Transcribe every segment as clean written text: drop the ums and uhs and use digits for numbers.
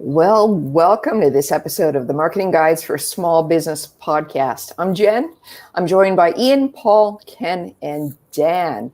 Well, welcome to this episode of the Marketing Guides for Small Business podcast. I'm Jen. I'm joined by Ian, Paul, Ken, and Dan.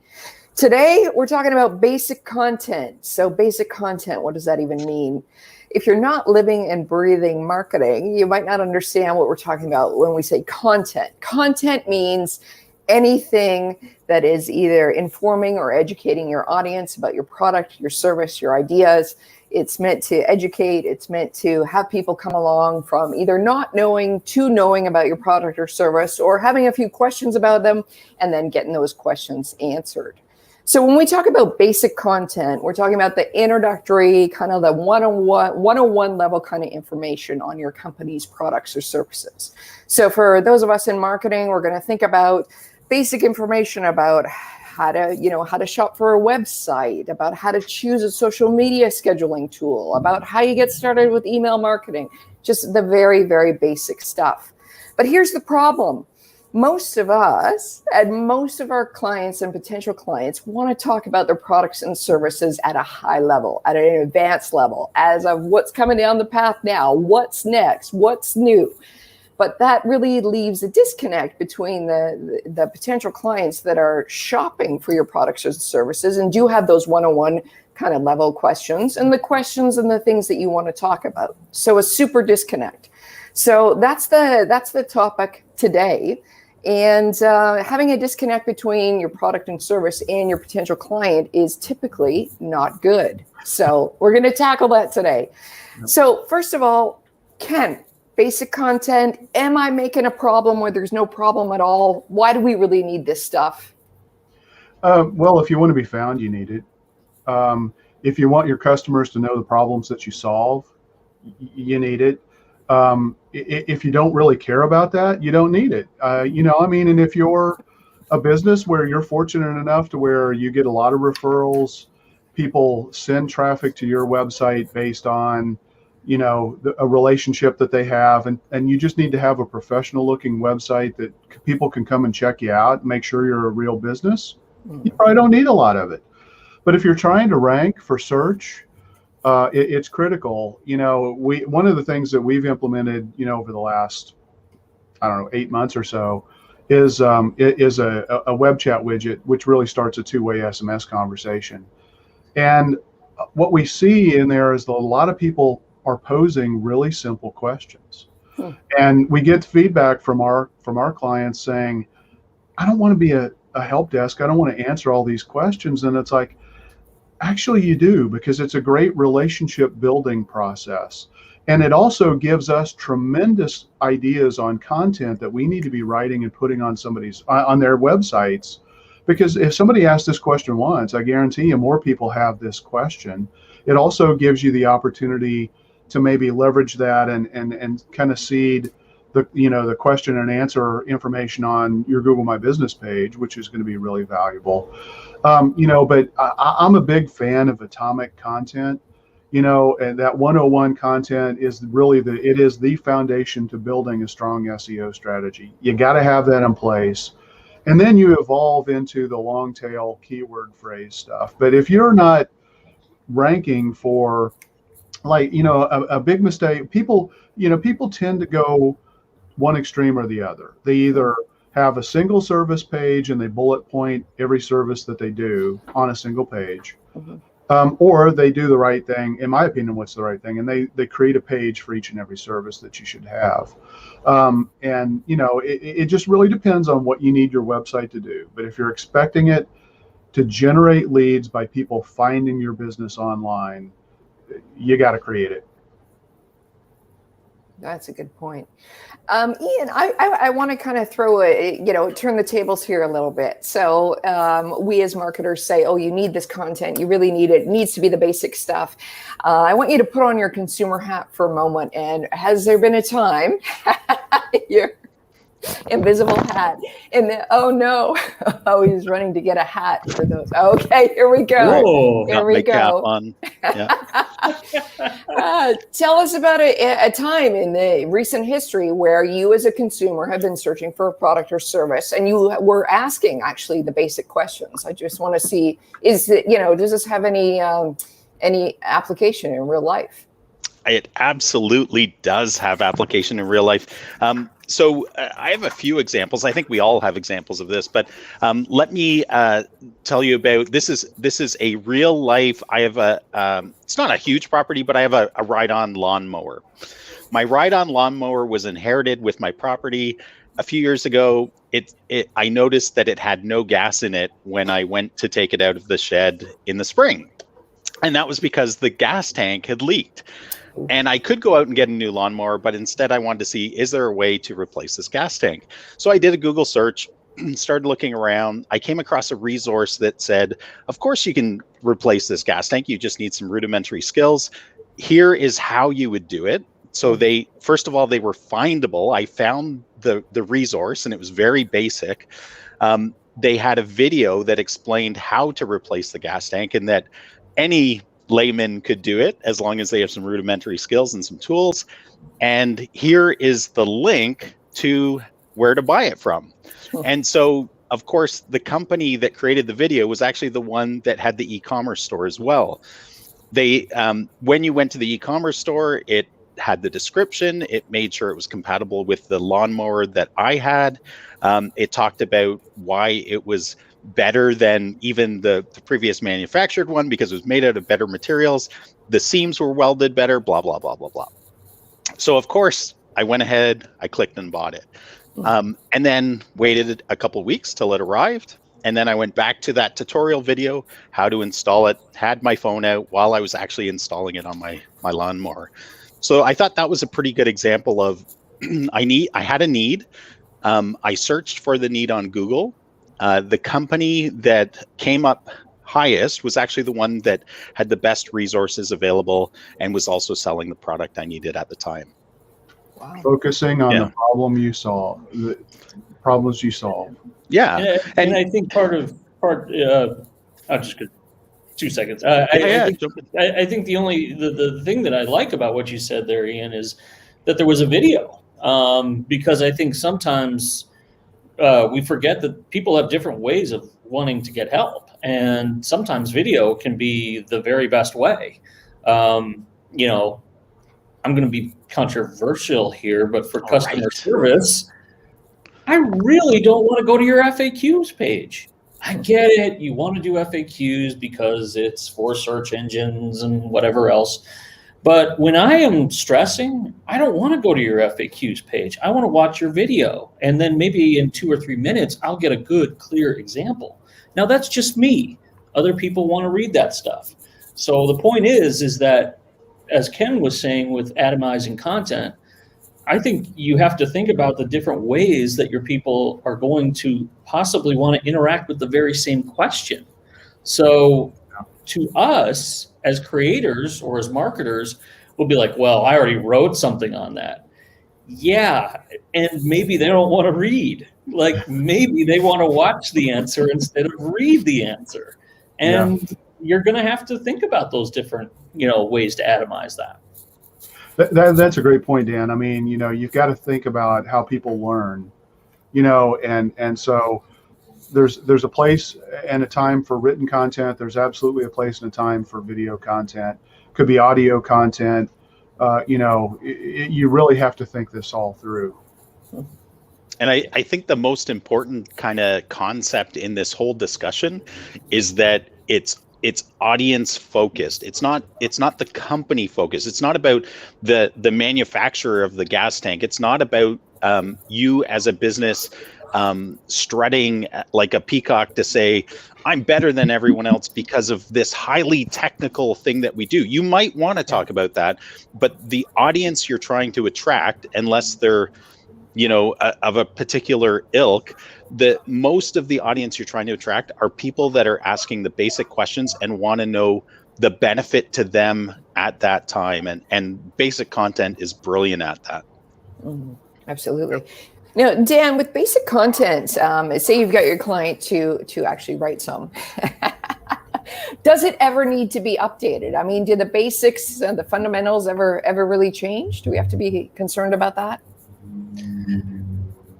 Today, we're talking about basic content. So basic content, what does that even mean? If you're not living and breathing marketing, you might not understand what we're talking about when we say content. Content means anything that is either informing or educating your audience about your product, your service, your ideas. It's meant to educate. It's meant to have people come along from either not knowing to knowing about your product or service, or having a few questions about them and then getting those questions answered. So when we talk about basic content, we're talking about the introductory, kind of the 101 level kind of information on your company's products or services. So for those of us in marketing, we're going to think about basic information about how to shop for a website, about how to choose a social media scheduling tool, about how you get started with email marketing, just the very, very basic stuff. But here's the problem. Most of us and most of our clients and potential clients want to talk about their products and services at a high level, at an advanced level, as of what's coming down the path now, what's next, what's new. But that really leaves a disconnect between the potential clients that are shopping for your products or services and do have those 101 kind of level questions and the questions and the things that you want to talk about. So a super disconnect. So that's the topic today. And having a disconnect between your product and service and your potential client is typically not good. So we're going to tackle that today. So first of all, Ken, basic content. Am I making a problem where there's no problem at all? Why do we really need this stuff? Well, if you want to be found, you need it. If you want your customers to know the problems that you solve, you need it. If you don't really care about that, you don't need it. And if you're a business where you're fortunate enough to where you get a lot of referrals, people send traffic to your website based on a relationship that they have, and you just need to have a professional looking website that people can come and check you out and make sure you're a real business. You probably don't need a lot of it. But if you're trying to rank for search, it's critical. One of the things that we've implemented, over the last, 8 months or so is a web chat widget, which really starts a two-way SMS conversation. And what we see in there is that a lot of people are posing really simple questions. And we get feedback from our clients saying, I don't want to be a help desk. I don't want to answer all these questions. And it's like, actually you do, because it's a great relationship building process. And it also gives us tremendous ideas on content that we need to be writing and putting on on their websites. Because if somebody asks this question once, I guarantee you more people have this question. It also gives you the opportunity to maybe leverage that and kind of seed the question and answer information on your Google My Business page, which is going to be really valuable. But I'm a big fan of atomic content, and that 101 content is really the foundation to building a strong SEO strategy. You got to have that in place. And then you evolve into the long tail keyword phrase stuff. But if you're not ranking for a big mistake, people tend to go one extreme or the other. They either have a single service page and they bullet point every service that they do on a single page, or they do the right thing. In my opinion, what's the right thing? And they create a page for each and every service that you should have. It just really depends on what you need your website to do. But if you're expecting it to generate leads by people finding your business online, you got to create it. That's a good point. Ian, I want to kind of turn the tables here a little bit. So we as marketers say, oh, you need this content. You really need it. It needs to be the basic stuff. I want you to put on your consumer hat for a moment. And has there been a time, your invisible hat, oh no, he's running to get a hat for those. Okay, here we go. Whoa, here we go. Cap on. Yeah. Tell us about a time in the recent history where you as a consumer have been searching for a product or service and you were asking actually the basic questions. I just want to see, does this have any application in real life? It absolutely does have application in real life. So I have a few examples. I think we all have examples of this, but let me tell you about this. Is a real life. I have it's not a huge property, but I have a ride-on lawnmower. My ride-on lawnmower was inherited with my property a few years ago. I noticed that it had no gas in it when I went to take it out of the shed in the spring. And that was because the gas tank had leaked. And I could go out and get a new lawnmower, but instead I wanted to see, is there a way to replace this gas tank? So I did a Google search, started looking around. I came across a resource that said, of course you can replace this gas tank. You just need some rudimentary skills. Here is how you would do it. So first of all, they were findable. I found the resource and it was very basic. They had a video that explained how to replace the gas tank and that any layman could do it as long as they have some rudimentary skills and some tools. And here is the link to where to buy it from. And so, of course, the company that created the video was actually the one that had the e-commerce store as well. They, when you went to the e-commerce store, it had the description. It made sure it was compatible with the lawnmower that I had. It talked about why it was better than even the previous manufactured one because it was made out of better materials. The seams were welded better, blah, blah, blah, blah, blah. So, of course, I went ahead, I clicked and bought it. And then waited a couple of weeks till it arrived. And then I went back to that tutorial video, how to install it, had my phone out while I was actually installing it on my lawnmower. So I thought that was a pretty good example of I had a need. I searched for the need on Google. The company that came up highest was actually the one that had the best resources available and was also selling the product I needed at the time. Wow. Focusing on the problem you solve, the problems you solve. Yeah. And I think I'll just get 2 seconds. I think the thing that I like about what you said there, Ian, is that there was a video, because I think sometimes we forget that people have different ways of wanting to get help, and sometimes video can be the very best way. I'm going to be controversial here, but for customer service, I really don't want to go to your FAQs page. I get it. You want to do FAQs because it's for search engines and whatever else. But when I am stressing, I don't want to go to your FAQs page. I want to watch your video. And then maybe in 2 or 3 minutes, I'll get a good, clear example. Now, that's just me. Other people want to read that stuff. So the point is that, as Ken was saying with atomizing content, I think you have to think about the different ways that your people are going to possibly want to interact with the very same question. So to us as creators or as marketers, we'll be like, well, I already wrote something on that. Yeah, and maybe they don't want to read. Like maybe they want to watch the answer instead of read the answer. And you're going to have to think about those different, ways to atomize that. That's a great point, Dan. I mean, you've got to think about how people learn, and so there's a place and a time for written content. There's absolutely a place and a time for video content. Could be audio content. You really have to think this all through. And I think the most important kind of concept in this whole discussion is that it's audience focused. It's not the company focused. It's not about the manufacturer of the gas tank. It's not about you as a business strutting like a peacock to say, I'm better than everyone else because of this highly technical thing that we do. You might want to talk about that, but the audience you're trying to attract, unless they're of a particular ilk, the most of the audience you're trying to attract are people that are asking the basic questions and want to know the benefit to them at that time. And basic content is brilliant at that. Absolutely. Now, Dan, with basic content, say you've got your client to actually write some. Does it ever need to be updated? I mean, do the basics and the fundamentals ever really change? Do we have to be concerned about that?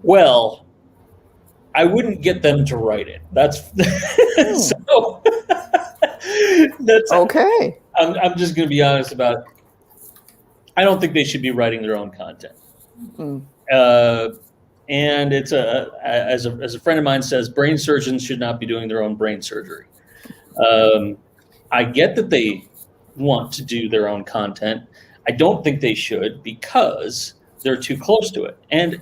Well, I wouldn't get them to write it. That's so. That's okay. I'm just going to be honest about. I don't think they should be writing their own content. Mm. And it's as a friend of mine says, brain surgeons should not be doing their own brain surgery. I get that they want to do their own content. I don't think they should because they're too close to it. And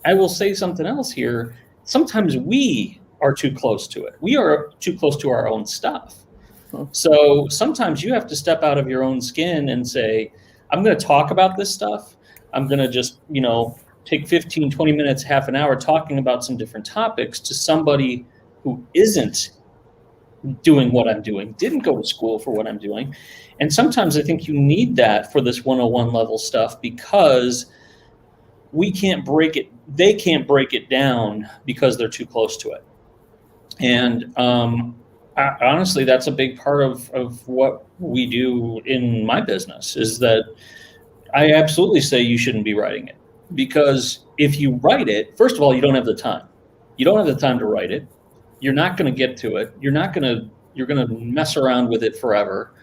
I will say something else here. Sometimes we are too close to it. We are too close to our own stuff. So sometimes you have to step out of your own skin and say, I'm going to talk about this stuff. I'm going to just, take 15, 20 minutes, half an hour talking about some different topics to somebody who isn't doing what I'm doing, didn't go to school for what I'm doing. And sometimes I think you need that for this 101 level stuff because we can't break it. They can't break it down because they're too close to it. And honestly, that's a big part of what we do in my business is that I absolutely say you shouldn't be writing it. Because if you write it, first of all, you don't have the time. You don't have the time to write it. You're not going to get to it. You're going to mess around with it forever.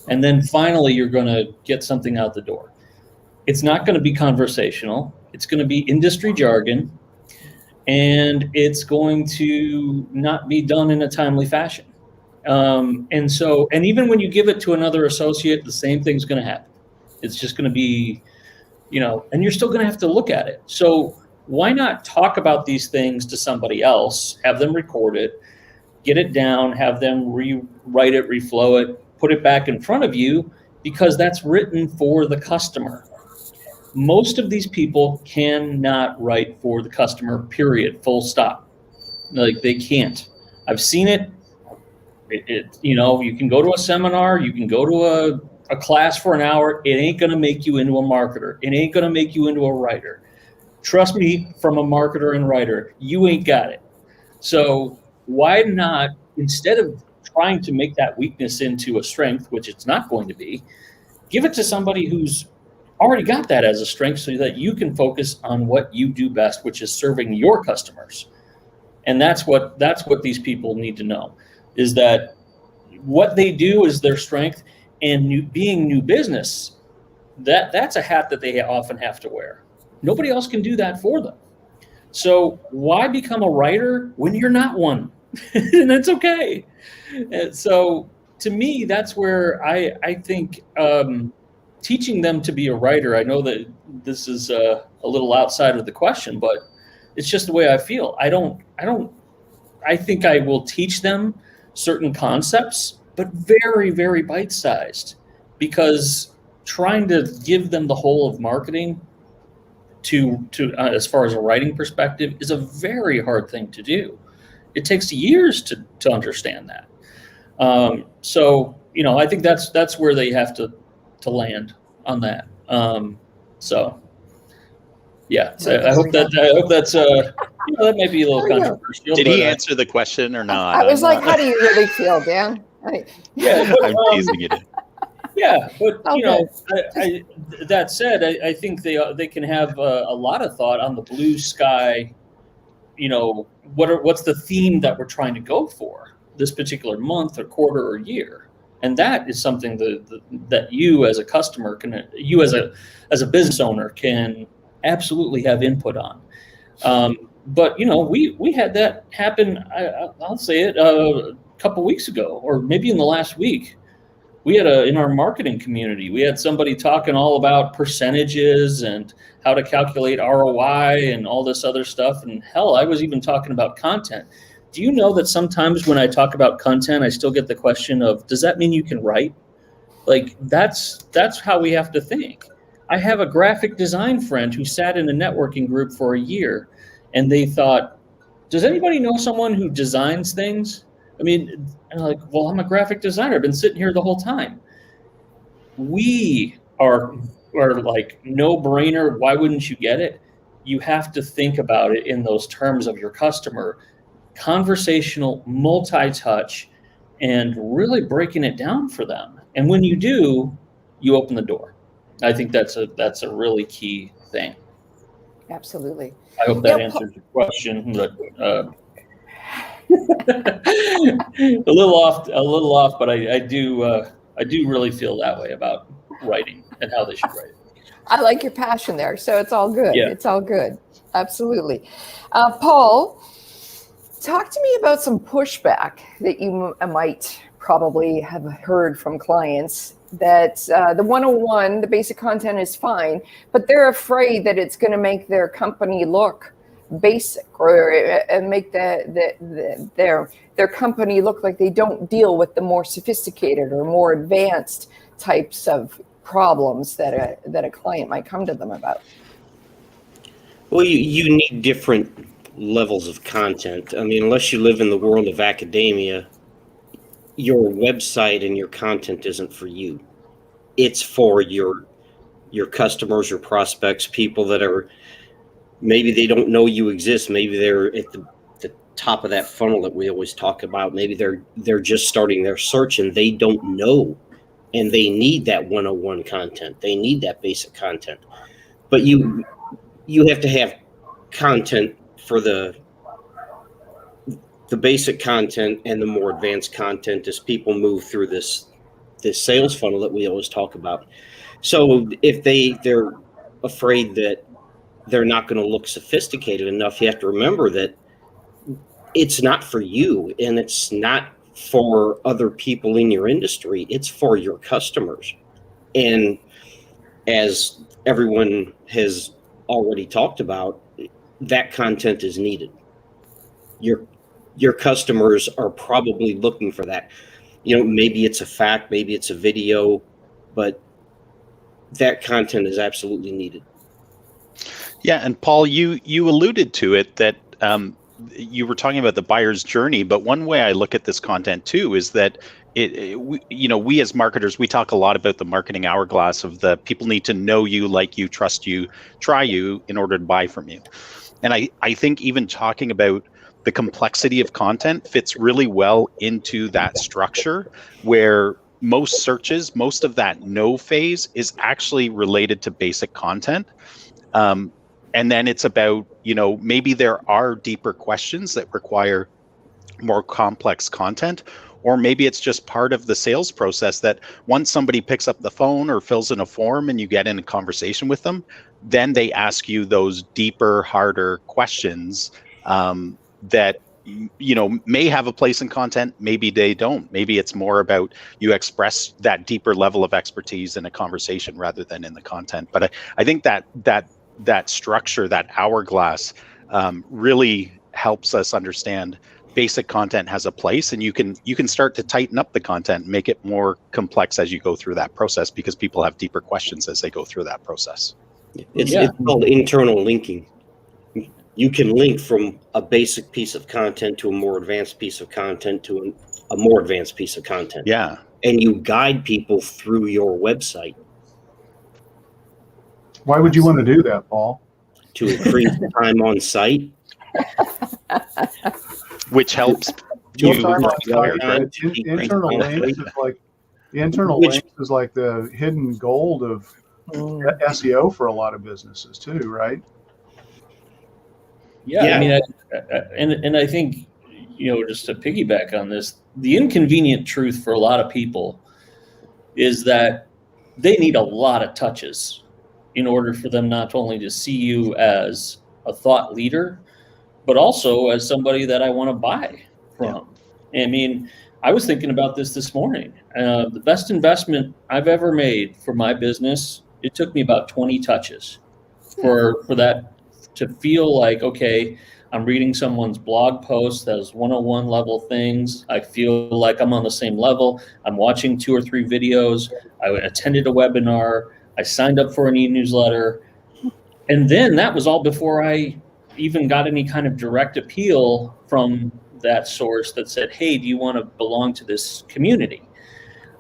And then finally, you're going to get something out the door. It's not going to be conversational. It's going to be industry jargon. And it's going to not be done in a timely fashion. And even when you give it to another associate, the same thing's going to happen. It's just going to be, and you're still going to have to look at it. So why not talk about these things to somebody else, have them record it, get it down, have them rewrite it, reflow it, put it back in front of you, because that's written for the customer. Most of these people cannot write for the customer, period, full stop. Like they can't. I've seen it. You can go to a seminar, you can go to a class for an hour. It ain't going to make you into a marketer. It ain't going to make you into a writer. Trust me, from a marketer and writer, you ain't got it. So why not, instead of trying to make that weakness into a strength, which it's not going to be, give it to somebody who's already got that as a strength so that you can focus on what you do best, which is serving your customers. And that's what these people need to know, is that what they do is their strength. And being new business, that's a hat that they often have to wear. Nobody else can do that for them. So why become a writer when you're not one? And that's okay. And so to me, that's where I think teaching them to be a writer, I know that this is a little outside of the question, but it's just the way I feel. I think I will teach them certain concepts, but very, very bite-sized, because trying to give them the whole of marketing to as far as a writing perspective is a very hard thing to do. It takes years to understand that. I think that's where they have to land on that. Yeah, I hope that's that might be a little controversial. Did he answer the question or not? I was like, how do you really feel, Dan? Yeah, I'm teasing you. Yeah, but Okay. That said, I think they can have a lot of thought on the blue sky. What's the theme that we're trying to go for this particular month or quarter or year, and that is something that you as a customer you as a business owner can absolutely have input on. But we had that happen. I'll say it a couple weeks ago, or maybe in the last week. We had in our marketing community, we had somebody talking all about percentages and how to calculate ROI and all this other stuff. And hell, I was even talking about content. Do you know that sometimes when I talk about content, I still get the question of, does that mean you can write? Like that's how we have to think. I have a graphic design friend who sat in a networking group for a year, and they thought, does anybody know someone who designs things? I mean, and I'm like, well, I'm a graphic designer. I've been sitting here the whole time. We are like no brainer. Why wouldn't you get it? You have to think about it in those terms of your customer, conversational, multi-touch, and really breaking it down for them. And when you do, you open the door. I think that's a really key thing. Absolutely. I hope that answers your question, but a little off, but I do really feel that way about writing and how they should write it. I like your passion there. So it's all good. Yeah. It's all good. Absolutely. Paul, talk to me about some pushback that you might probably have heard from clients that the 101, the basic content is fine, but they're afraid that it's going to make their company look basic or make their company look like they don't deal with the more sophisticated or more advanced types of problems that a client might come to them about. Well, you need different levels of content. I mean, unless you live in the world of academia, your website and your content isn't for you. It's for your customers, your prospects, people that are, maybe they don't know you exist. Maybe they're at the top of that funnel that we always talk about. Maybe they're just starting their search and they don't know, and they need that 101 content. They need that basic content. But you have to have content for the basic content and the more advanced content as people move through this sales funnel that we always talk about. So if they're afraid that they're not going to look sophisticated enough, you have to remember that it's not for you, and it's not for other people in your industry. It's for your customers. And as everyone has already talked about, that content is needed. Your customers are probably looking for that. Maybe it's a fact, maybe it's a video, but that content is absolutely needed. Yeah, and Paul, you alluded to it that you were talking about the buyer's journey, but one way I look at this content too is that we as marketers, we talk a lot about the marketing hourglass of the people need to know you, like you, trust you, try you in order to buy from you. And I think even talking about the complexity of content fits really well into that structure where most searches, most of that no phase is actually related to basic content. And then it's about, maybe there are deeper questions that require more complex content, or maybe it's just part of the sales process that once somebody picks up the phone or fills in a form and you get in a conversation with them, then they ask you those deeper, harder questions that may have a place in content, maybe they don't. Maybe it's more about you express that deeper level of expertise in a conversation rather than in the content. But I think that structure, that hourglass, really helps us understand basic content has a place, and you can start to tighten up the content, make it more complex as you go through that process, because people have deeper questions as they go through that process. It's called internal linking. You can link from a basic piece of content to a more advanced piece of content to a more advanced piece of content. Yeah. And you guide people through your website. Why would you want to do that, Paul? To increase time on site. Which helps Your you. time on acquire, site, right? internal links is like the internal links is like the hidden gold of SEO for a lot of businesses too, right? Yeah. I mean, I think, just to piggyback on this, the inconvenient truth for a lot of people is that they need a lot of touches in order for them not only to see you as a thought leader, but also as somebody that I want to buy from. Yeah. I mean, I was thinking about this morning. The best investment I've ever made for my business, it took me about 20 touches for that to feel like, okay, I'm reading someone's blog post that is 101 level things. I feel like I'm on the same level. I'm watching 2 or 3 videos. I attended a webinar. I signed up for an e-newsletter. And then that was all before I even got any kind of direct appeal from that source that said, hey, do you want to belong to this community?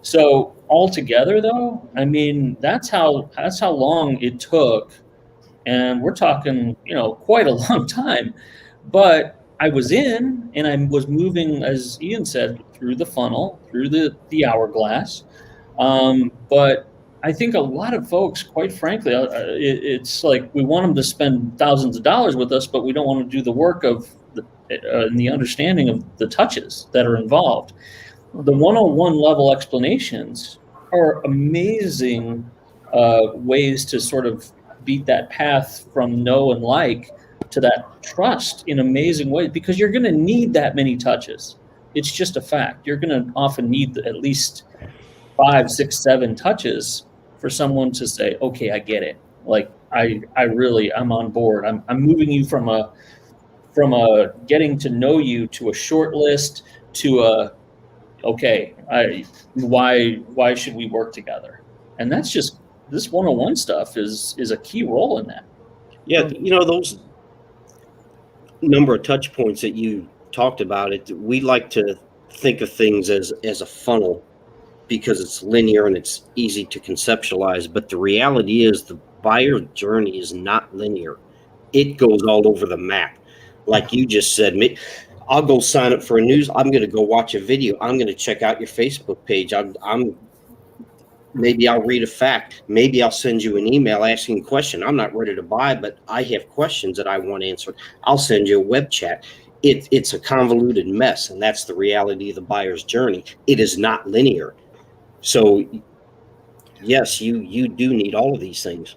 So altogether, though, I mean, that's how long it took. And we're talking, quite a long time. But I was in, and I was moving, as Ian said, through the funnel, through the hourglass. But I think a lot of folks, quite frankly, it's like we want them to spend thousands of dollars with us, but we don't want to do the work of the understanding of the touches that are involved. The 101 level explanations are amazing ways to sort of beat that path from know and like to that trust in amazing ways, because you're going to need that many touches. It's just a fact. You're going to often need at least 5, 6, 7 touches for someone to say, okay, I get it. Like I'm on board. I'm moving you from a getting to know you to a short list to a, okay, why should we work together? And that's just, this 101 stuff is a key role in that. Yeah, those number of touch points that you talked about, we like to think of things as a funnel because it's linear and it's easy to conceptualize. But the reality is the buyer journey is not linear. It goes all over the map. Like you just said, I'll go sign up for a news. I'm going to go watch a video. I'm going to check out your Facebook page. Maybe I'll read a fact. Maybe I'll send you an email asking a question. I'm not ready to buy, but I have questions that I want answered. I'll send you a web chat. It's a convoluted mess, and that's the reality of the buyer's journey. It is not linear. So, yes, you do need all of these things.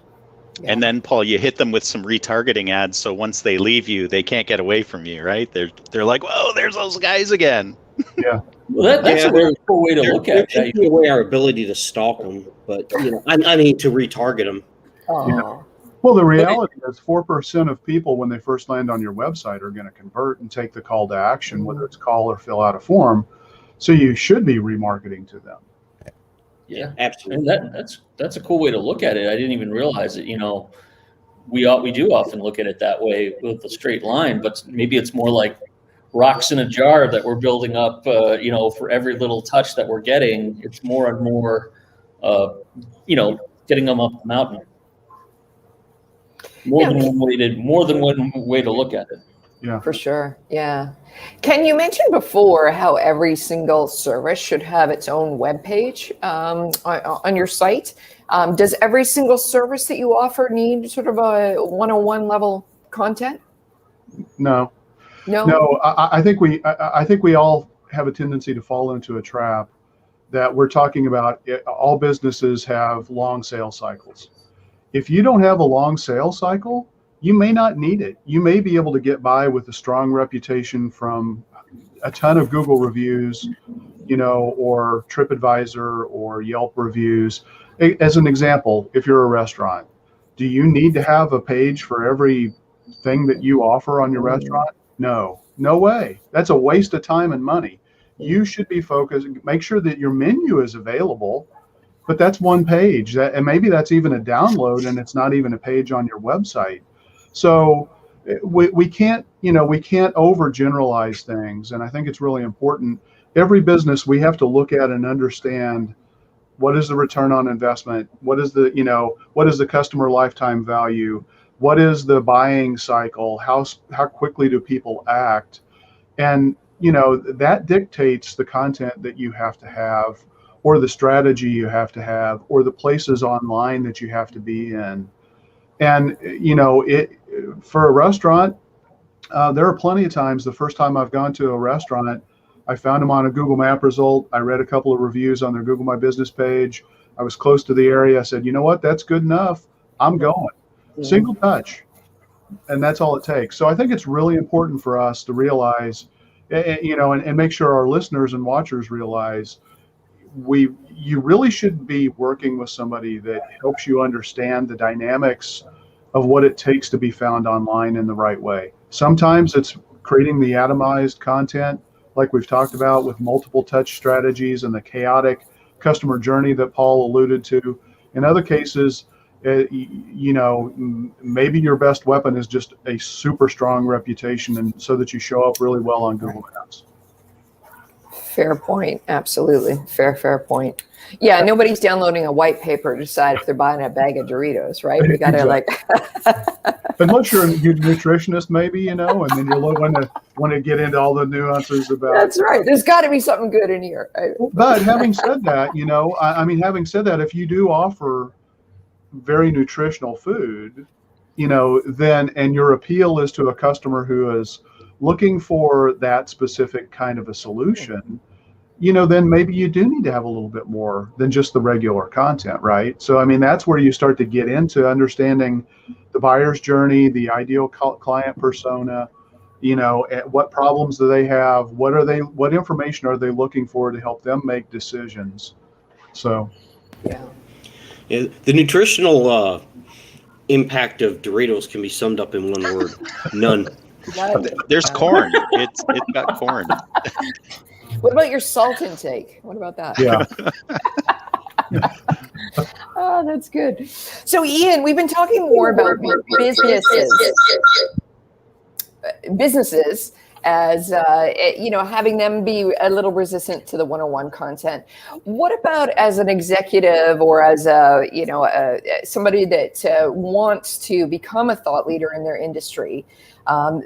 And then, Paul, you hit them with some retargeting ads, so once they leave you, they can't get away from you, right? They're like, "Whoa, there's those guys again." Yeah. Well, that's a very cool way to look at it. Take away our ability to stalk them, but I mean to retarget them. Oh. Yeah. Well, the reality is 4% of people when they first land on your website are going to convert and take the call to action, whether it's call or fill out a form. So you should be remarketing to them. Yeah, Absolutely. and that's a cool way to look at it. I didn't even realize it. We do often look at it that way with a straight line, but maybe it's more like rocks in a jar that we're building up. For every little touch that we're getting, it's more and more, getting them up the mountain. More than one way to look at it. Yeah. For sure. Yeah. Ken, you mentioned before how every single service should have its own webpage on your site. Does every single service that you offer need sort of a 101 level content? No. I think we all have a tendency to fall into a trap that we're talking about. All businesses have long sales cycles. If you don't have a long sales cycle, you may not need it. You may be able to get by with a strong reputation from a ton of Google reviews, or TripAdvisor or Yelp reviews. As an example, if you're a restaurant, do you need to have a page for everything that you offer on your restaurant? No way. That's a waste of time and money. You should be focused, make sure that your menu is available, but that's one page, and maybe that's even a download and it's not even a page on your website. So we can't overgeneralize things. And I think it's really important. Every business, we have to look at and understand what is the return on investment? What is the customer lifetime value? What is the buying cycle? How quickly do people act? And, that dictates the content that you have to have, or the strategy you have to have, or the places online that you have to be in. And, for a restaurant, there are plenty of times, the first time I've gone to a restaurant, I found them on a Google Map result. I read a couple of reviews on their Google My Business page. I was close to the area. I said, you know what, that's good enough. I'm going. Mm-hmm. Single touch. And that's all it takes. So I think it's really important for us to realize, and make sure our listeners and watchers realize you really should be working with somebody that helps you understand the dynamics of what it takes to be found online in the right way. Sometimes it's creating the atomized content, like we've talked about, with multiple touch strategies and the chaotic customer journey that Paul alluded to. In other cases, maybe your best weapon is just a super strong reputation, and so that you show up really well on Google Maps. Fair point. Absolutely. Fair point. Yeah, nobody's downloading a white paper to decide if they're buying a bag of Doritos, right? We got to Unless you're a nutritionist, maybe, and then you'll want to get into all the nuances about. That's right. There's got to be something good in here. But having said that, if you do offer very nutritional food, then, and your appeal is to a customer who is looking for that specific kind of a solution, then maybe you do need to have a little bit more than just the regular content, right? So, I mean, that's where you start to get into understanding the buyer's journey, the ideal client persona, what problems do they have? What information are they looking for to help them make decisions? So, Yeah. The nutritional impact of Doritos can be summed up in one word: none. There's corn. It's got corn. What about your salt intake? What about that? yeah. Oh, that's good. So, Ian, we've been talking more about businesses as having them be a little resistant to the one-on-one content. What about as an executive or as somebody that wants to become a thought leader in their industry?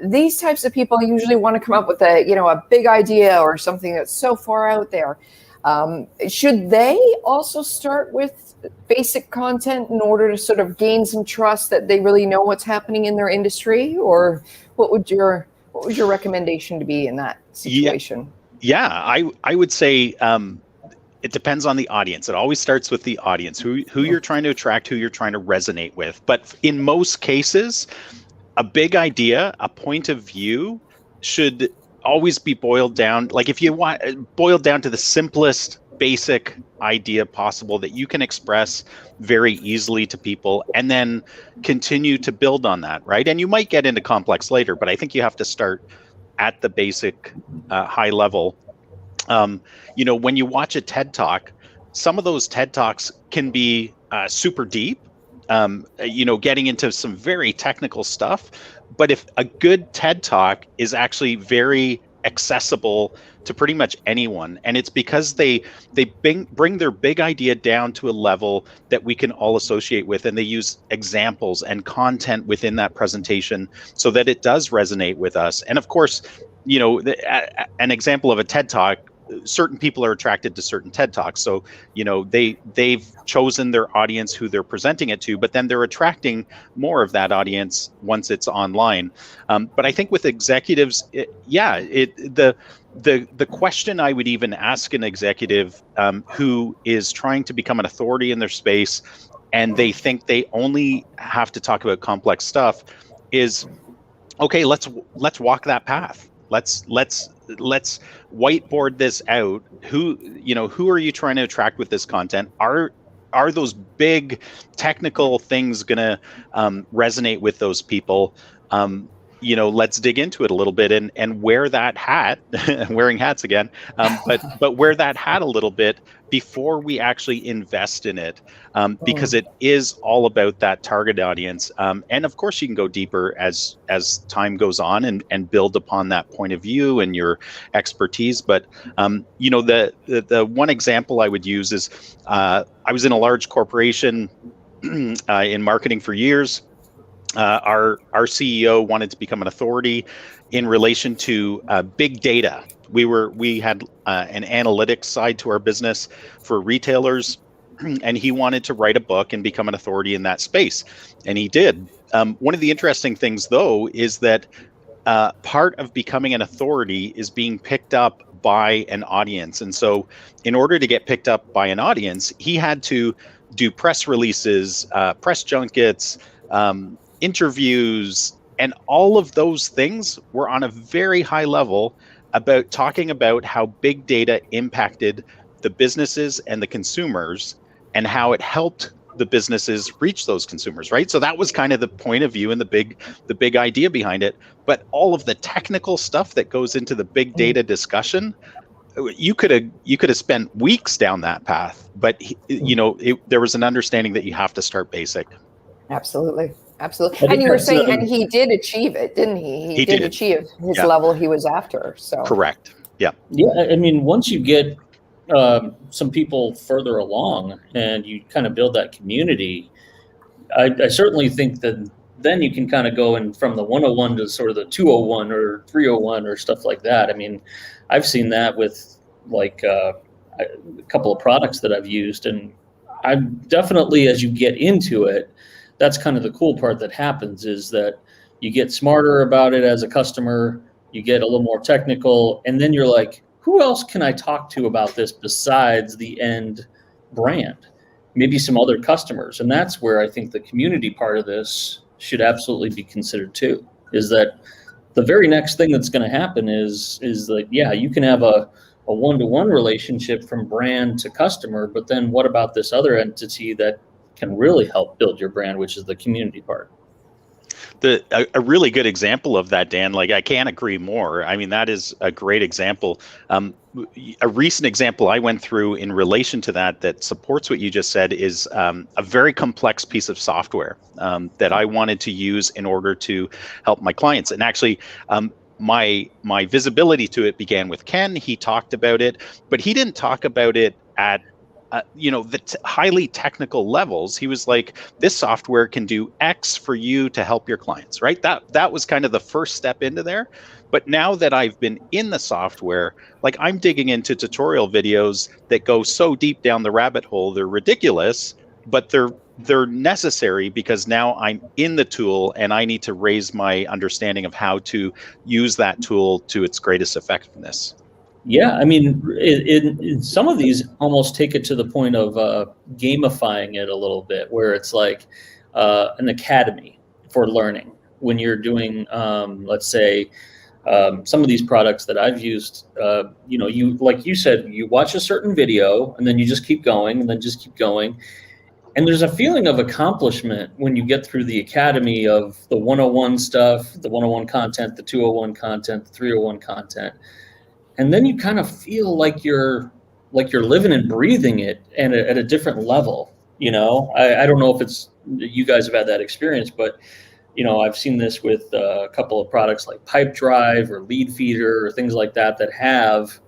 These types of people usually want to come up with a big idea or something that's so far out there. Should they also start with basic content in order to sort of gain some trust that they really know what's happening in their industry? Or what would your recommendation to be in that situation? Yeah, I would say it depends on the audience. It always starts with the audience, who you're trying to attract, who you're trying to resonate with. But in most cases, a big idea, a point of view should always be boiled down. Like if you want boiled down to the simplest basic idea possible that you can express very easily to people and then continue to build on that, right? And you might get into complex later, but I think you have to start at the basic high level. When you watch a TED Talk, some of those TED Talks can be super deep, getting into some very technical stuff. But if a good TED Talk is actually very accessible to pretty much anyone, and it's because they bring their big idea down to a level that we can all associate with, and they use examples and content within that presentation so that it does resonate with us. And of course, an example of a TED Talk, certain people are attracted to certain TED Talks. So, they've chosen their audience who they're presenting it to, but then they're attracting more of that audience once it's online. But I think with executives, the question I would even ask an executive who is trying to become an authority in their space and they think they only have to talk about complex stuff is, okay, let's walk that path. Let's whiteboard this out. Who are you trying to attract with this content? Are those big technical things going to resonate with those people? Let's dig into it a little bit and wear that hat, wearing hats again, but wear that hat a little bit before we actually invest in it, because it is all about that target audience. And of course, you can go deeper as time goes on and build upon that point of view and your expertise. But the one example I would use is I was in a large corporation in marketing for years. Our CEO wanted to become an authority in relation to big data. We had an analytics side to our business for retailers, and he wanted to write a book and become an authority in that space, and he did. One of the interesting things, though, is that part of becoming an authority is being picked up by an audience. And so in order to get picked up by an audience, he had to do press releases, press junkets, interviews, and all of those things were on a very high level about talking about how big data impacted the businesses and the consumers and how it helped the businesses reach those consumers, right? So that was kind of the point of view and the big idea behind it. But all of the technical stuff that goes into the big data discussion, you could have spent weeks down that path. But there was an understanding that you have to start basic. Absolutely. And you were saying, and he did achieve it, didn't he? He did achieve his level he was after. So correct. Yeah. Yeah. I mean, once you get some people further along and you kind of build that community, I certainly think that then you can kind of go in from the 101 to sort of the 201 or 301 or stuff like that. I mean, I've seen that with like a couple of products that I've used, and I definitely, as you get into it, that's kind of the cool part that happens, is that you get smarter about it as a customer, you get a little more technical, and then you're like, who else can I talk to about this besides the end brand? Maybe some other customers. And that's where I think the community part of this should absolutely be considered too, is that the very next thing that's going to happen is like, yeah, you can have a one-to-one relationship from brand to customer, but then what about this other entity that can really help build your brand, which is the community part? A really good example of that, Dan, like I can't agree more. I mean, that is a great example. A recent example I went through in relation to that supports what you just said is a very complex piece of software that I wanted to use in order to help my clients. And actually, my visibility to it began with Ken. He talked about it, but he didn't talk about it at the highly technical levels. He was like, this software can do X for you to help your clients, right? That was kind of the first step into there. But now that I've been in the software, like I'm digging into tutorial videos that go so deep down the rabbit hole, they're ridiculous, but they're necessary because now I'm in the tool and I need to raise my understanding of how to use that tool to its greatest effectiveness. Yeah, I mean, in some of these almost take it to the point of gamifying it a little bit, where it's like an academy for learning. When you're doing, let's say, some of these products that I've used, you like you said, you watch a certain video and then you just keep going and then just keep going. And there's a feeling of accomplishment when you get through the academy of the 101 stuff, the 101 content, the 201 content, the 301 content. And then you kind of feel like you're living and breathing it and at a different level. I don't know if it's you guys have had that experience, but I've seen this with a couple of products like Pipedrive or Leadfeeder or things like that have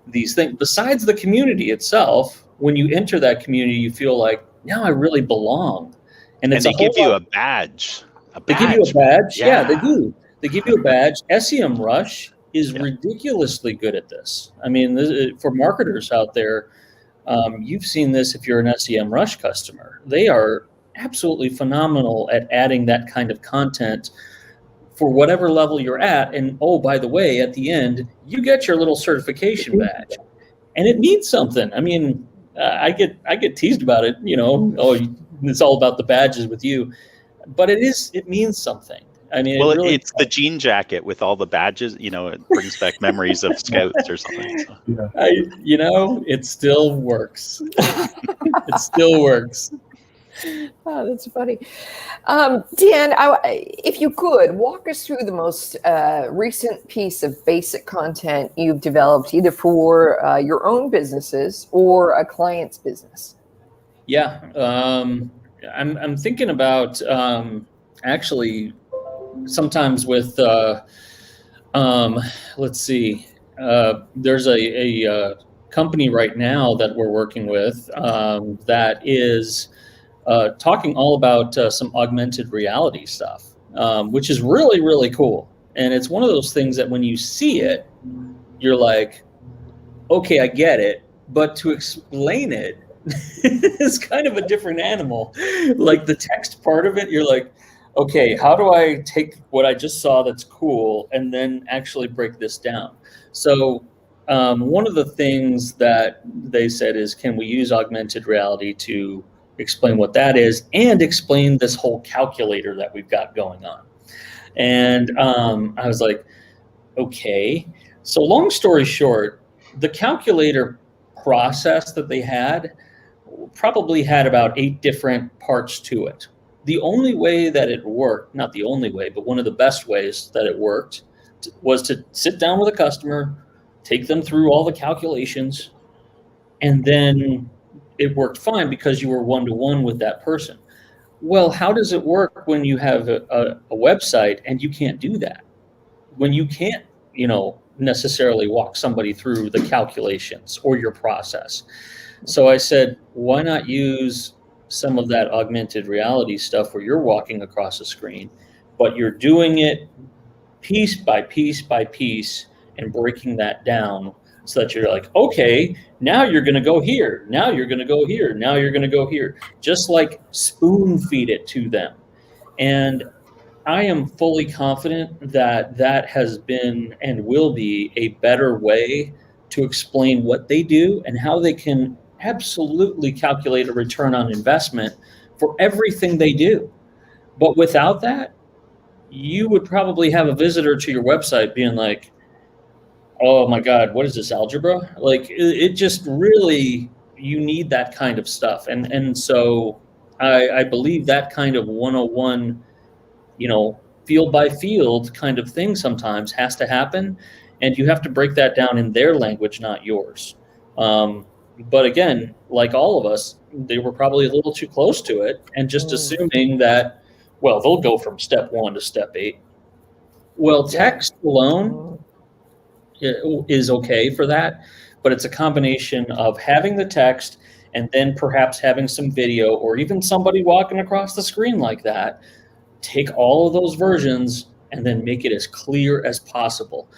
these things. Besides the community itself, when you enter that community, you feel like, now I really belong. And they give you a badge. They give you a badge. Yeah, they do. They give you a badge. SEMrush is ridiculously good at this. I mean, for marketers out there, you've seen this if you're an SEMrush customer. They are absolutely phenomenal at adding that kind of content for whatever level you're at. And oh, by the way, at the end, you get your little certification badge. And it means something. I mean, I get teased about it, oh, it's all about the badges with you. But it means something. I mean, well, it's the jean jacket with all the badges. It brings back memories of scouts or something. So. Yeah. It still works. It still works. Oh, that's funny. Dan, if you could walk us through the most recent piece of basic content you've developed, either for your own businesses or a client's business. Yeah, I'm thinking about actually. Sometimes with, let's see, there's a company right now that we're working with that is talking all about some augmented reality stuff, which is really, really cool. And it's one of those things that when you see it, you're like, okay, I get it. But to explain it is kind of a different animal. Like the text part of it, you're like, okay, how do I take what I just saw that's cool and then actually break this down? So one of the things that they said is, can we use augmented reality to explain what that is and explain this whole calculator that we've got going on? And I was like, okay. So long story short, the calculator process that they had probably had about 8 different parts to it. The only way that it worked, not the only way, but one of the best ways that it worked was to sit down with a customer, take them through all the calculations, and then it worked fine because you were one-to-one with that person. Well, how does it work when you have a website and you can't do that? When you can't, necessarily walk somebody through the calculations or your process. So I said, why not use some of that augmented reality stuff where you're walking across a screen, but you're doing it piece by piece by piece and breaking that down so that you're like, okay, now you're going to go here. Now you're going to go here. Now you're going to go here. Just like spoon feed it to them. And I am fully confident that that has been and will be a better way to explain what they do and how they can absolutely calculate a return on investment for everything they do. But without that, you would probably have a visitor to your website being like, oh my God, what is this, algebra? Like it just really, you need that kind of stuff. And so I believe that kind of 101, field by field kind of thing sometimes has to happen. And you have to break that down in their language, not yours. But again, like all of us, they were probably a little too close to it and just assuming that, well, they'll go from step 1 to step 8. Well, text alone is okay for that, but it's a combination of having the text and then perhaps having some video or even somebody walking across the screen like that. Take all of those versions and then make it as clear as possible.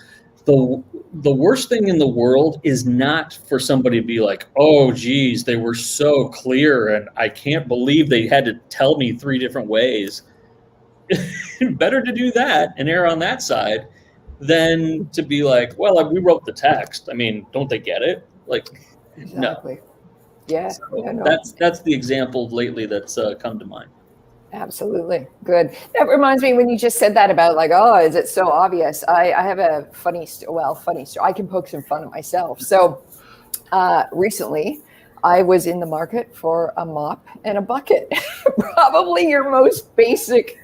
The worst thing in the world is not for somebody to be like, oh, geez, they were so clear and I can't believe they had to tell me 3 different ways. Better to do that and err on that side than to be like, well, we wrote the text. I mean, don't they get it? Like, Exactly. no. Yeah. So no. That's the example lately that's come to mind. Absolutely. Good. That reminds me when you just said that about like, oh, is it so obvious? I have a funny story. I can poke some fun at myself. So recently I was in the market for a mop and a bucket, probably your most basic,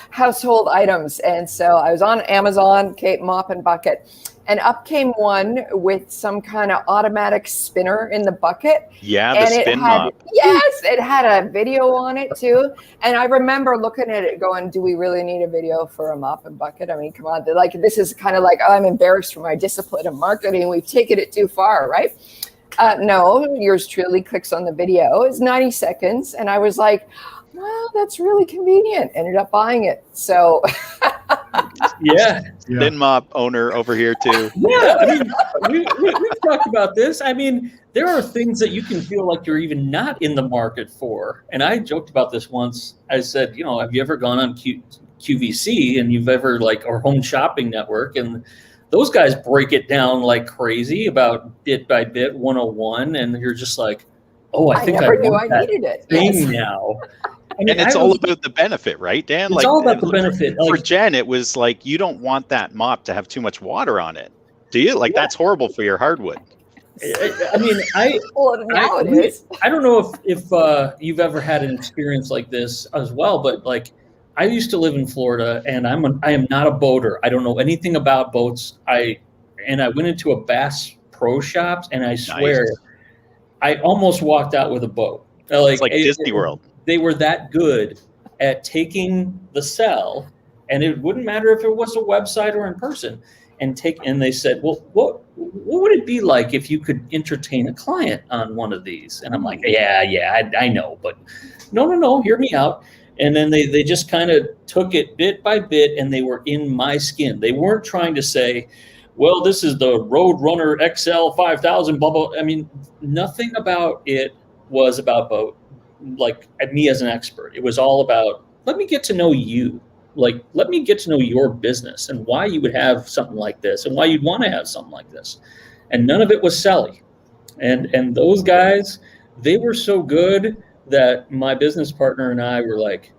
household items. And so I was on Amazon, mop and bucket. And up came one with some kind of automatic spinner in the bucket. Yeah, and the spin mop. Yes, it had a video on it too. And I remember looking at it going, do we really need a video for a mop and bucket? I mean, come on. Like, this is kind of like, oh, I'm embarrassed for my discipline of marketing. We've taken it too far, right? No, yours truly clicks on the video. It's 90 seconds. And I was like, well, that's really convenient. Ended up buying it. So... Yeah. Spin mop owner over here too. Yeah, I mean, we've talked about this. I mean, there are things that you can feel like you're even not in the market for. And I joked about this once. I said, have you ever gone on QVC and you've ever or Home Shopping Network, and those guys break it down like crazy about bit by bit 101, and you're just like, oh, I think never knew I that needed it. thing Yes. now. I mean, And it's all about the benefit, right, Dan? It's all about the benefit. For Jen, it was like, you don't want that mop to have too much water on it. Do you? Like, that's horrible for your hardwood. I mean, Now it is. I don't know if you've ever had an experience like this as well, but I used to live in Florida, and I am not a boater. I don't know anything about boats. I went into a Bass Pro Shops, and I swear, I almost walked out with a boat. It's like Disney World. They were that good at taking the sell, and it wouldn't matter if it was a website or in person, and they said, well, what would it be like if you could entertain a client on one of these? And I'm like, yeah, I know, but no, hear me out. And then they just kind of took it bit by bit, and they were in my skin. They weren't trying to say, well, this is the Roadrunner XL 5000, blah, blah. I mean, nothing about it was about boat. Like me as an expert, it was all about, let me get to know you. Let me get to know your business and why you would have something like this and why you'd want to have something like this. And none of it was selly. And those guys, they were so good that my business partner and I were like,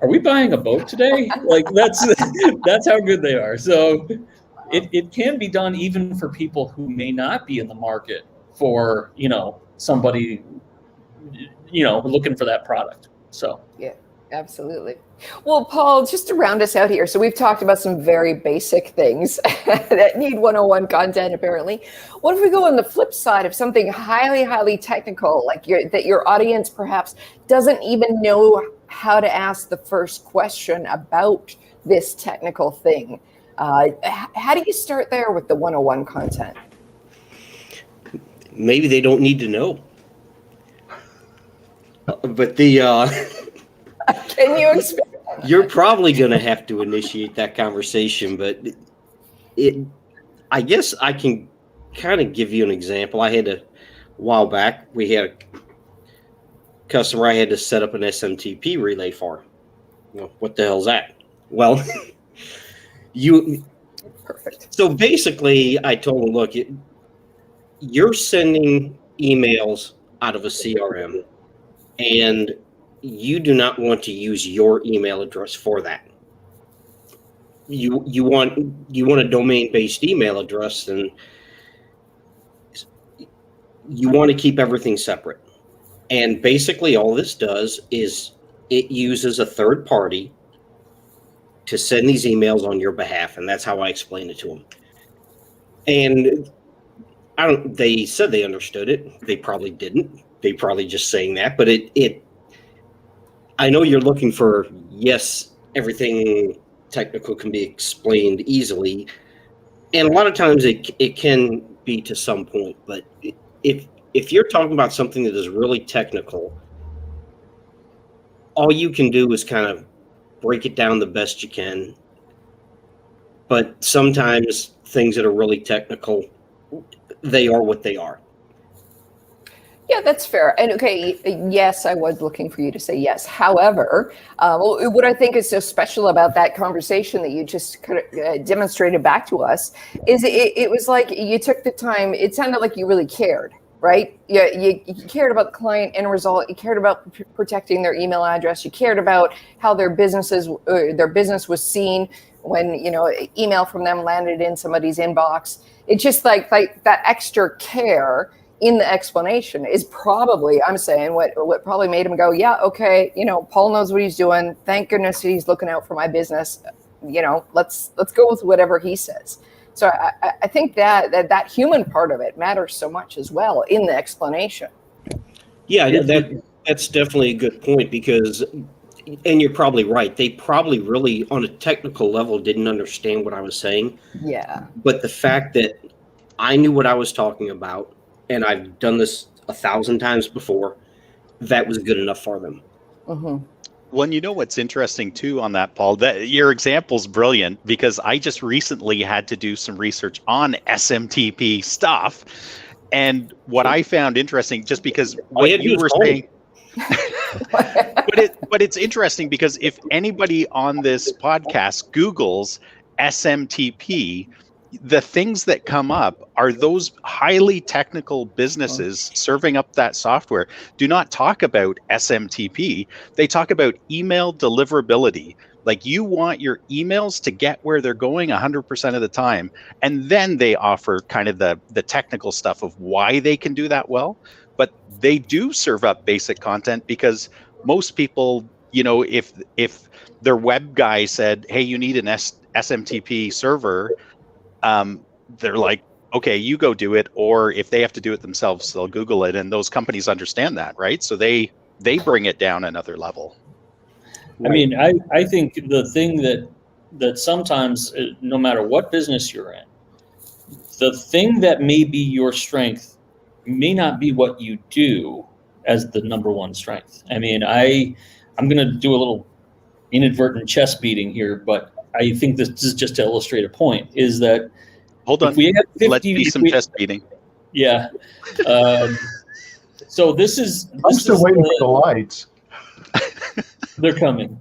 are we buying a boat today? That's how good they are. So it can be done even for people who may not be in the market for, somebody looking for that product. So yeah, absolutely. Well, Paul, just to round us out here, so we've talked about some very basic things that need 101 content, apparently. What if we go on the flip side of something highly, highly technical, like that your audience perhaps doesn't even know how to ask the first question about this technical thing? How do you start there with the 101 content? Maybe they don't need to know. But can you explain? You're probably going to have to initiate that conversation, but I guess I can kind of give you an example. A while back, we had a customer I had to set up an SMTP relay for. Well, what the hell's that? Well, Perfect. So basically, I told him, look, you're sending emails out of a CRM, and you do not want to use your email address for that. You want a domain-based email address, and you want to keep everything separate. And basically all this does is it uses a third party to send these emails on your behalf, and that's how I explained it to them. And they said they understood it. They probably didn't. They probably just saying that, but I know you're looking for, yes, everything technical can be explained easily. And a lot of times it can be to some point, but if you're talking about something that is really technical, all you can do is kind of break it down the best you can. But sometimes things that are really technical, they are what they are. Yeah, that's fair. And okay, yes, I was looking for you to say yes. However, what I think is so special about that conversation that you just demonstrated back to us is it was like you took the time. It sounded like you really cared, right? You cared about the client end result. You cared about protecting their email address. You cared about how their business was seen when email from them landed in somebody's inbox. It's just like that extra care in the explanation is probably, I'm saying, what probably made him go, yeah, okay, Paul knows what he's doing. Thank goodness he's looking out for my business. Let's go with whatever he says. So I think that human part of it matters so much as well in the explanation. Yeah, that's definitely a good point, because, and you're probably right, they probably really on a technical level didn't understand what I was saying. Yeah. But the fact that I knew what I was talking about, and I've done this 1,000 times before, that was good enough for them. Mm-hmm. Well, what's interesting too on that, Paul, that your example's brilliant, because I just recently had to do some research on SMTP stuff. And what I found interesting, just because what you were saying, but it's interesting because if anybody on this podcast Googles SMTP, the things that come up are those highly technical businesses serving up that software do not talk about SMTP. They talk about email deliverability. Like, you want your emails to get where they're going 100% of the time. And then they offer kind of the technical stuff of why they can do that well. But they do serve up basic content, because most people, if their web guy said, hey, you need an SMTP server, they're like, okay, you go do it. Or if they have to do it themselves, they'll Google it. And those companies understand that, right? So they bring it down another level. I mean, I think the thing that sometimes, no matter what business you're in, the thing that may be your strength may not be what you do as the number one strength. I mean, I'm going to do a little inadvertent chest beating here, but I think this is just to illustrate a point, is that hold on, let's be some chest beating. Yeah. So this is. I'm still waiting for the lights. They're coming,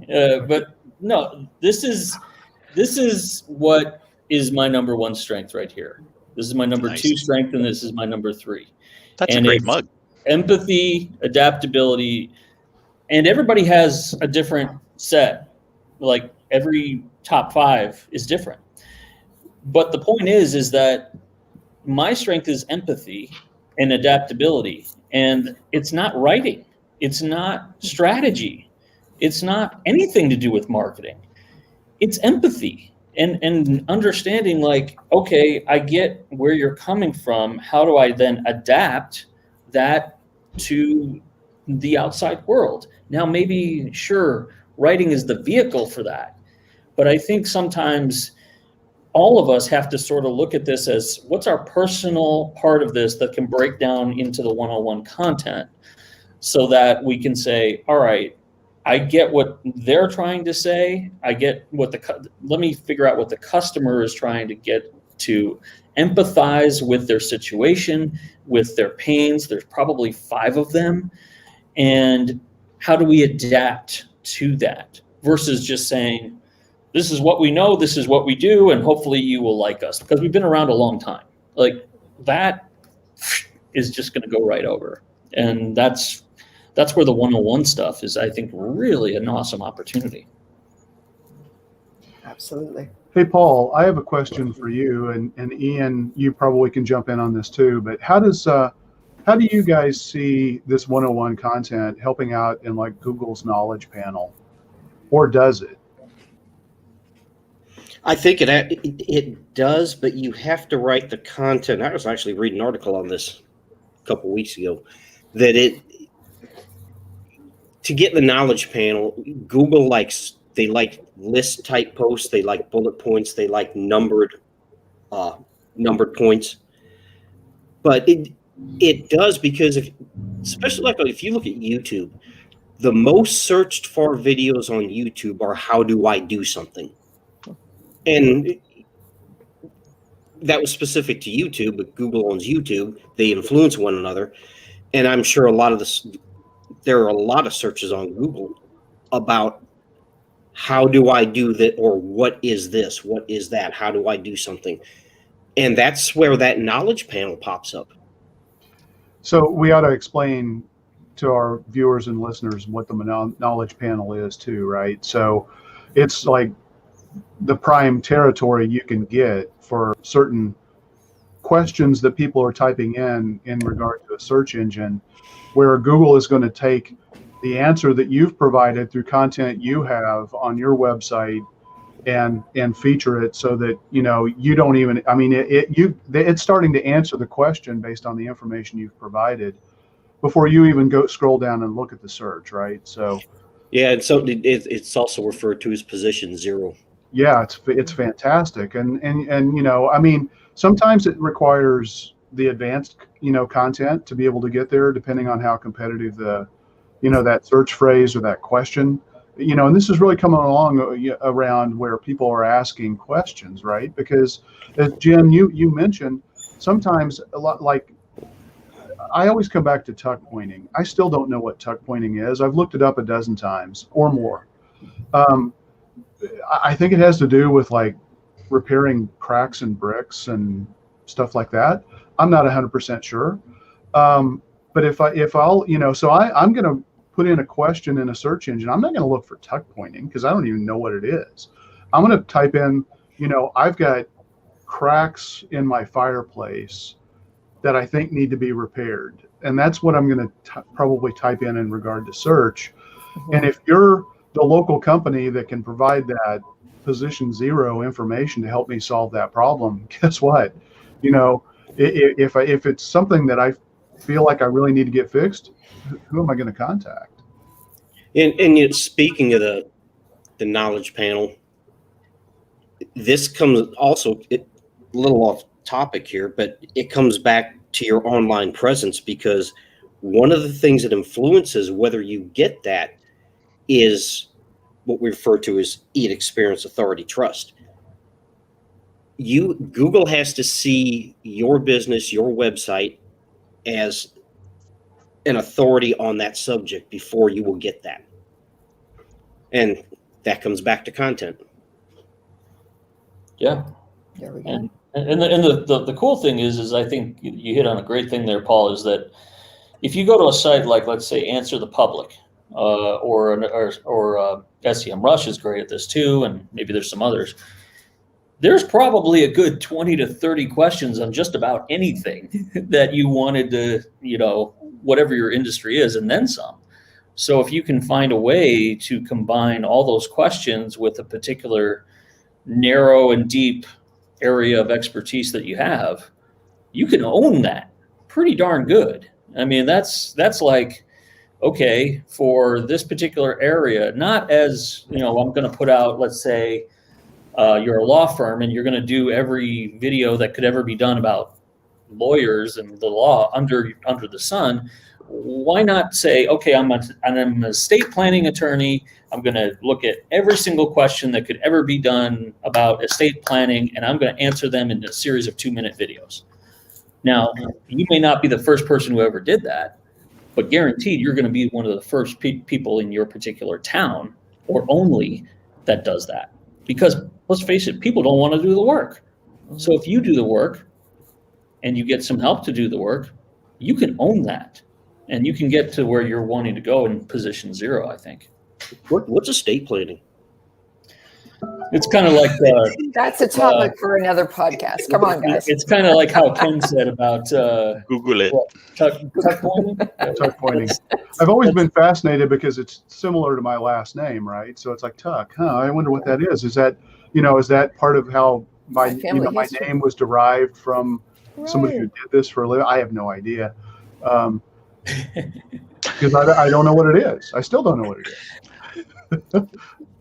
but no. This is what is my number one strength right here. This is my number two strength, and this is my number three. That's a great mug. Empathy, adaptability, and everybody has a different set. Like, every top 5 is different. But the point is that my strength is empathy and adaptability. And it's not writing. It's not strategy. It's not anything to do with marketing. It's empathy and understanding, like, okay, I get where you're coming from. How do I then adapt that to the outside world? Now, maybe, sure, writing is the vehicle for that. But I think sometimes all of us have to sort of look at this as, what's our personal part of this that can break down into the one-on-one content, so that we can say, all right, I get what they're trying to say. I get what let me figure out what the customer is trying to get to, empathize with their situation, with their pains. There's probably 5 of them. And how do we adapt to that, versus just saying, this is what we know, this is what we do, and hopefully you will like us, because we've been around a long time. Like, that is just going to go right over. And that's where the 101 stuff is, I think, really an awesome opportunity. Absolutely. Hey, Paul, I have a question for you, and Ian, you probably can jump in on this too, but how do you guys see this 101 content helping out in like Google's knowledge panel, or does it? I think it does, but you have to write the content. I was actually reading an article on this a couple of weeks ago that to get the knowledge panel, Google they like list type posts, they like bullet points, they like numbered points. But it does, because especially if you look at YouTube, the most searched for videos on YouTube are how do I do something. And that was specific to YouTube, but Google owns YouTube. They influence one another. And I'm sure there are a lot of searches on Google about how do I do that, or what is this? What is that? How do I do something? And that's where that knowledge panel pops up. So we ought to explain to our viewers and listeners what the knowledge panel is too, right? So it's like the prime territory you can get for certain questions that people are typing in regard to a search engine, where Google is going to take the answer that you've provided through content you have on your website and feature it so that, you don't even, it's starting to answer the question based on the information you've provided before you even scroll down and look at the search, right? So yeah, and so it's also referred to as position zero. Yeah, it's fantastic. And sometimes it requires the advanced, content to be able to get there, depending on how competitive that search phrase or that question, and this is really coming along around where people are asking questions, right? Because as Jen, you mentioned, sometimes a lot, like, I always come back to tuck pointing. I still don't know what tuck pointing is. I've looked it up a dozen times or more. I think it has to do with like repairing cracks in bricks and stuff like that. I'm not 100% sure. But if I'll, so I'm going to put in a question in a search engine. I'm not going to look for tuck pointing because I don't even know what it is. I'm going to type in, I've got cracks in my fireplace that I think need to be repaired. And that's what I'm going to probably type in regard to search. Mm-hmm. And if you're the local company that can provide that position zero information to help me solve that problem, guess what? If it's something that I feel like I really need to get fixed, who am I going to contact? And speaking of the knowledge panel, this comes also a little off topic here, but it comes back to your online presence, because one of the things that influences whether you get that is what we refer to as EAT, experience, authority, trust. Google has to see your business, your website, as an authority on that subject before you will get that. And that comes back to content. Yeah. There we go. And the cool thing is I think you hit on a great thing there, Paul, is that if you go to a site like, let's say, Answer the Public, or SEMrush is great at this too, and maybe there's some others. There's probably a good 20 to 30 questions on just about anything that you wanted to, whatever your industry is, and then some. So if you can find a way to combine all those questions with a particular narrow and deep area of expertise that you have, you can own that pretty darn good. I mean, that's like, okay, for this particular area, not as, I'm going to put out, let's say, you're a law firm and you're going to do every video that could ever be done about lawyers and the law under the sun. Why not say, okay, I'm an estate planning attorney. I'm going to look at every single question that could ever be done about estate planning, and I'm going to answer them in a series of 2-minute videos. Now, you may not be the first person who ever did that, but guaranteed you're going to be one of the first people in your particular town, or only, that does that. Because let's face it, people don't want to do the work. So if you do the work, and you get some help to do the work, you can own that. And you can get to where you're wanting to go in position 0, I think. What's estate planning? It's kind of like That's a topic for another podcast. Come on, guys. it's kind of like how Ken said about Google it. tuck pointing. Tuck pointing. I've always been fascinated because it's similar to my last name, right? So it's like tuck. I wonder what that is. Is that part of how my Family my history. name was derived from somebody who Right. did this for a living? I have no idea. Because I don't know what it is. I still don't know what it is.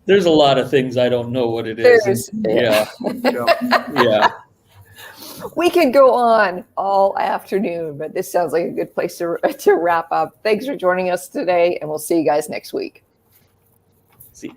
There's a lot of things I don't know what it is. Yeah. Yeah. We could go on all afternoon, but this sounds like a good place to wrap up. Thanks for joining us today, and we'll see you guys next week. See.